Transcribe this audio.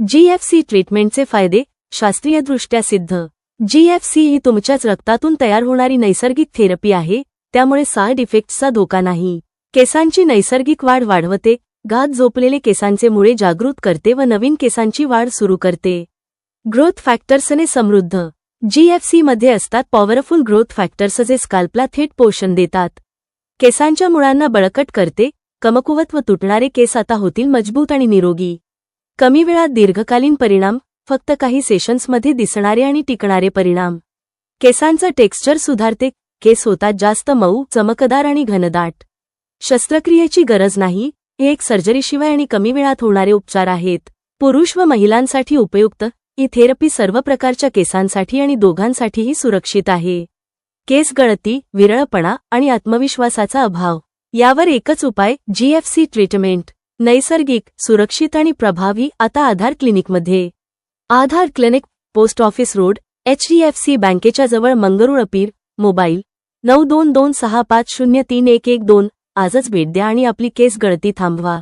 GFC ट्रीटमेंटचे फायदे शास्त्रीयदृष्ट्या सिद्ध। जीएफसी ही तुमच्याच रक्तातून तयार होणारी नैसर्गिक थेरपी आहे, त्यामुळे साइड इफेक्ट्सचा धोका नाही। केसांची नैसर्गिक वाढ वाढवते, गात झोपलेले केसांचे मुळे जागृत करते व नवीन केसांची वाढ सुरू करते। ग्रोथ फॅक्टर्सने समृद्ध। जीएफसी मध्ये असतात पॉवरफुल ग्रोथ फॅक्टर्स जे स्काल्पला थेट पोषण देतात। केसांच्या मुळांना बळकट करते, कमकुवत व तुटणारे केस आता होतील मजबूत आणि निरोगी। कमी वेळात दीर्घकालीन परिणाम, फक्त काही सेशन्समध्ये दिसणारे आणि टिकणारे परिणाम। केसांचं टेक्स्चर सुधारते, केस होतात जास्त मऊ, चमकदार आणि घनदाट। शस्त्रक्रियेची गरज नाही, हे एक सर्जरीशिवाय आणि कमी वेळात होणारे उपचार आहेत। पुरुष व महिलांसाठी उपयुक्त, ही थेरपी सर्व प्रकारच्या केसांसाठी आणि दोघांसाठीही सुरक्षित आहे। केस गळती, विरळपणा आणि आत्मविश्वासाचा अभाव यावर एकच उपाय, जीएफसी ट्रीटमेंट। नैसर्गिक, सुरक्षित आणि प्रभावी, आता आधार क्लिनिकमध्ये। Aadhaar clinic, post office road, HDFC बँकेच्या जवळ, मंगरुळ पीर। मोबाईल 9226503112। आजच भेट द्या आणि आपली केस गळती थांबवा।